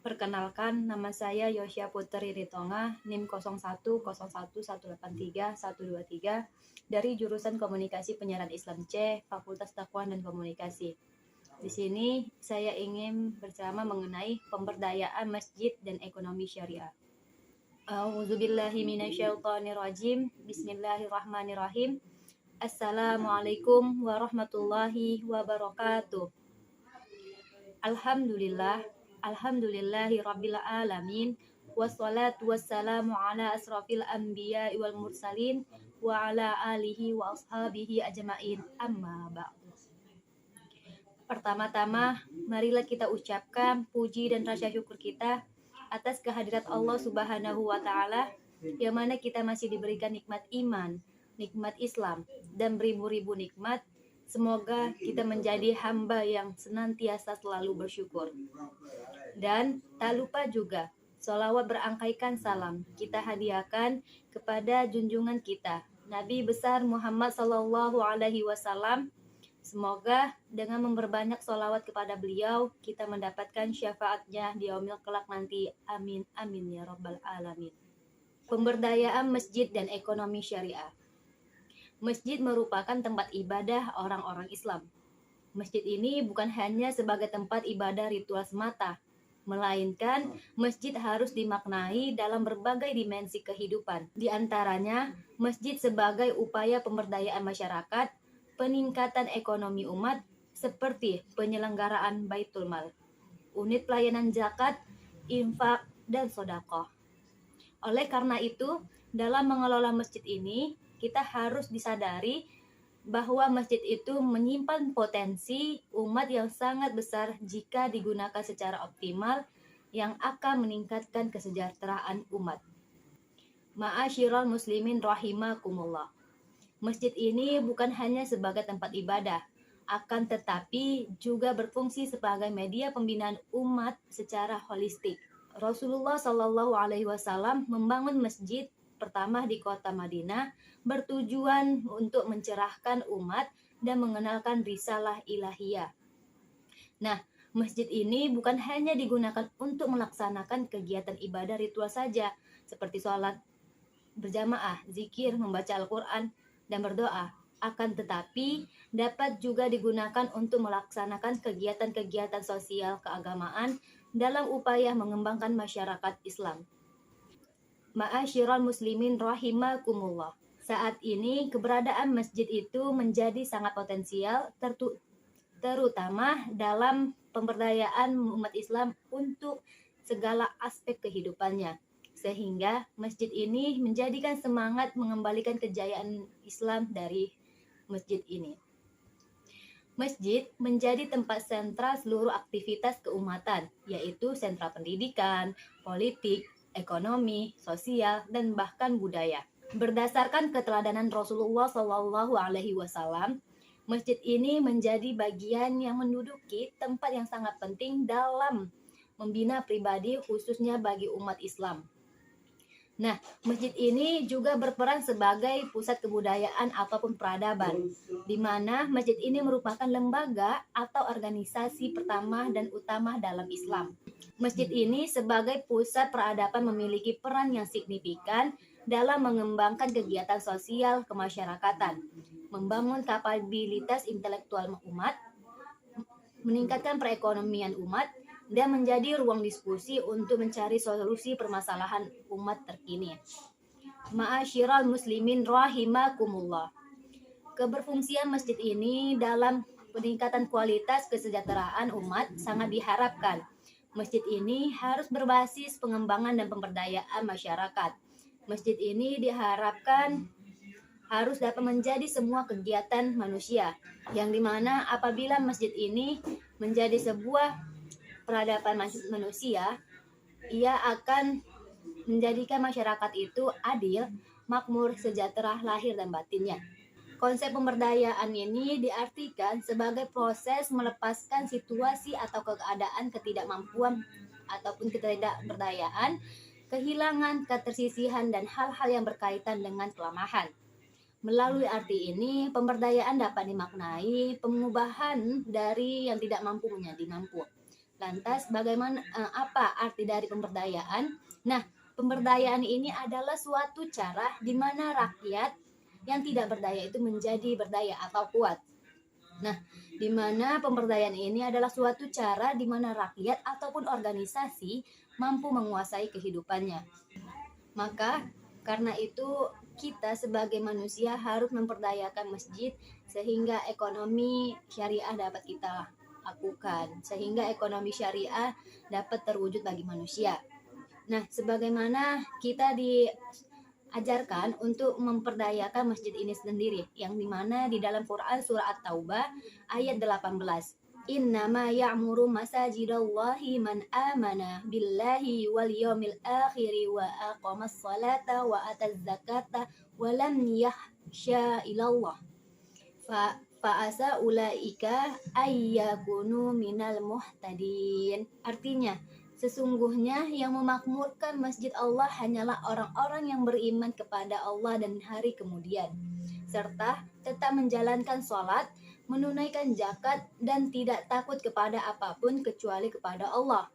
Perkenalkan, nama saya Yosya Putri Ritonga, NIM 0101183123 dari jurusan Komunikasi Penyiaran Islam C, Fakultas Dakwah dan Komunikasi. Di sini saya ingin berceramah mengenai pemberdayaan masjid dan ekonomi syariah. A'udzubillahi minasyaitonirrajim. Bismillahirrahmanirrahim. Assalamualaikum warahmatullahi wabarakatuh. Alhamdulillahi rabbil alamin. Wassalatu wassalamu ala asrafil anbiya wal mursalin wa ala alihi wa ashabihi ajma'in. Amma ba'du. Pertama-tama, marilah kita ucapkan puji dan rasa syukur kita atas kehadirat Allah Subhanahu wa Ta'ala, yang mana kita masih diberikan nikmat iman, nikmat Islam, dan beribu-ribu nikmat. Semoga kita menjadi hamba yang senantiasa selalu bersyukur. Dan tak lupa juga, sholawat berangkaikan salam kita hadiahkan kepada junjungan kita, Nabi besar Muhammad Sallallahu Alaihi Wasallam. Semoga dengan memperbanyak sholawat kepada beliau, kita mendapatkan syafaatnya di yaumil kelak nanti. Amin, amin ya rabbal alamin. Pemberdayaan masjid dan ekonomi syariah. Masjid merupakan tempat ibadah orang-orang Islam. Masjid ini bukan hanya sebagai tempat ibadah ritual semata, melainkan masjid harus dimaknai dalam berbagai dimensi kehidupan. Di antaranya, masjid sebagai upaya pemberdayaan masyarakat, peningkatan ekonomi umat, seperti penyelenggaraan Baitul Mal, unit pelayanan zakat, infak, dan sedekah. Oleh karena itu, dalam mengelola masjid ini, kita harus disadari bahwa masjid itu menyimpan potensi umat yang sangat besar jika digunakan secara optimal, yang akan meningkatkan kesejahteraan umat. Ma'asyiral muslimin rahimakumullah. Masjid ini bukan hanya sebagai tempat ibadah, akan tetapi juga berfungsi sebagai media pembinaan umat secara holistik. Rasulullah Shallallahu Alaihi Wasallam membangun masjid pertama di kota Madinah bertujuan untuk mencerahkan umat dan mengenalkan risalah ilahiyah. Nah, masjid ini bukan hanya digunakan untuk melaksanakan kegiatan ibadah ritual saja, seperti sholat berjamaah, zikir, membaca Al-Quran, dan berdoa. Akan tetapi dapat juga digunakan untuk melaksanakan kegiatan-kegiatan sosial keagamaan dalam upaya mengembangkan masyarakat Islam. Ma'asyiral muslimin rahimakumullah. Saat ini keberadaan masjid itu menjadi sangat potensial, terutama dalam pemberdayaan umat Islam untuk segala aspek kehidupannya. Sehingga masjid ini menjadikan semangat mengembalikan kejayaan Islam dari masjid ini. Masjid menjadi tempat sentra seluruh aktivitas keumatan, yaitu sentra pendidikan, politik, ekonomi, sosial, dan bahkan budaya. Berdasarkan keteladanan Rasulullah Shallallahu Alaihi Wasallam, masjid ini menjadi bagian yang menduduki tempat yang sangat penting dalam membina pribadi, khususnya bagi umat Islam. Nah, masjid ini juga berperan sebagai pusat kebudayaan ataupun peradaban, di mana masjid ini merupakan lembaga atau organisasi pertama dan utama dalam Islam. Masjid ini sebagai pusat peradaban memiliki peran yang signifikan dalam mengembangkan kegiatan sosial kemasyarakatan, membangun kapabilitas intelektual umat, meningkatkan perekonomian umat, dan menjadi ruang diskusi untuk mencari solusi permasalahan umat terkini. Ma'asyiral muslimin rahimakumullah. Keberfungsian masjid ini dalam peningkatan kualitas kesejahteraan umat sangat diharapkan. Masjid ini harus berbasis pengembangan dan pemberdayaan masyarakat. Masjid ini diharapkan harus dapat menjadi semua kegiatan manusia, yang dimana apabila masjid ini menjadi sebuah peradaban manusia, ia akan menjadikan masyarakat itu adil, makmur, sejahtera lahir dan batinnya. Konsep pemberdayaan ini diartikan sebagai proses melepaskan situasi atau keadaan ketidakmampuan ataupun ketidakberdayaan, kehilangan, ketersisihan, dan hal-hal yang berkaitan dengan kelemahan. Melalui arti ini, pemberdayaan dapat dimaknai pengubahan dari yang tidak mampu menjadi mampu, Lantas bagaimana apa arti dari pemberdayaan? Nah, pemberdayaan ini adalah suatu cara di mana rakyat yang tidak berdaya itu menjadi berdaya atau kuat. Nah, di mana pemberdayaan ini adalah suatu cara di mana rakyat ataupun organisasi mampu menguasai kehidupannya. Maka karena itu kita sebagai manusia harus memperdayakan masjid sehingga ekonomi syariah dapat kita lakukan, sehingga ekonomi syariah dapat terwujud bagi manusia. Nah, sebagaimana kita diajarkan untuk memperdayakan masjid ini sendiri, yang dimana di dalam Quran surah At-Taubah ayat 18. Innama ya'muru masajidallahi man amana billahi wal yawmil akhiri wa aqamas salata wa ataz zakata wa lam yahsya ilallah fa'asa ulaika ayyakunu minal muhtadin. Artinya, sesungguhnya yang memakmurkan masjid Allah hanyalah orang-orang yang beriman kepada Allah dan hari kemudian, serta tetap menjalankan sholat, menunaikan zakat, dan tidak takut kepada apapun kecuali kepada Allah.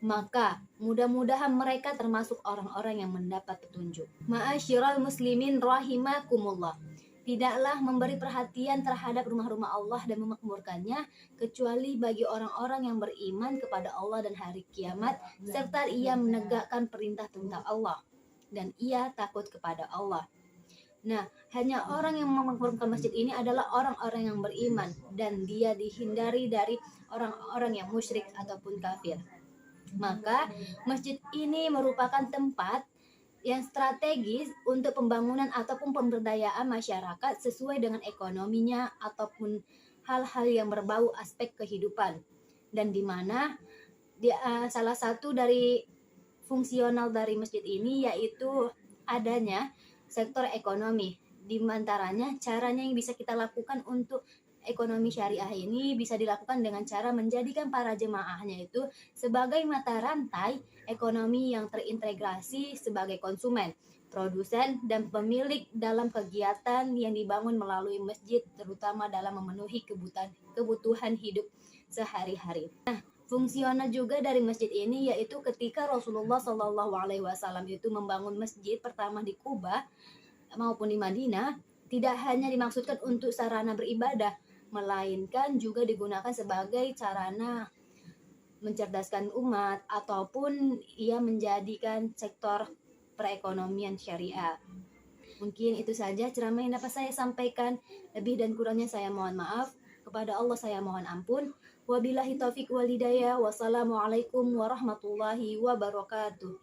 Maka mudah-mudahan mereka termasuk orang-orang yang mendapat petunjuk. Ma'asyiral muslimin rahimakumullah. Tidaklah memberi perhatian terhadap rumah-rumah Allah dan memakmurkannya kecuali bagi orang-orang yang beriman kepada Allah dan hari kiamat, serta ia menegakkan perintah-perintah Allah dan ia takut kepada Allah. Nah, hanya orang yang memakmurkan masjid ini adalah orang-orang yang beriman dan dia dihindari dari orang-orang yang musyrik ataupun kafir. Maka masjid ini merupakan tempat yang strategis untuk pembangunan ataupun pemberdayaan masyarakat sesuai dengan ekonominya ataupun hal-hal yang berbau aspek kehidupan, dan di mana salah satu dari fungsional dari masjid ini yaitu adanya sektor ekonomi, di antaranya caranya yang bisa kita lakukan untuk ekonomi syariah ini bisa dilakukan dengan cara menjadikan para jemaahnya itu sebagai mata rantai ekonomi yang terintegrasi sebagai konsumen, produsen, dan pemilik dalam kegiatan yang dibangun melalui masjid, terutama dalam memenuhi kebutuhan hidup sehari-hari. Nah, fungsional juga dari masjid ini yaitu ketika Rasulullah SAW itu membangun masjid pertama di Kuba maupun di Madinah, tidak hanya dimaksudkan untuk sarana beribadah, melainkan juga digunakan sebagai sarana mencerdaskan umat ataupun ia menjadikan sektor perekonomian syariah. Mungkin itu saja ceramah yang dapat saya sampaikan. Lebih dan kurangnya saya mohon maaf. Kepada Allah saya mohon ampun. Wabillahi taufiq wal hidayah. Wassalamualaikum warahmatullahi wabarakatuh.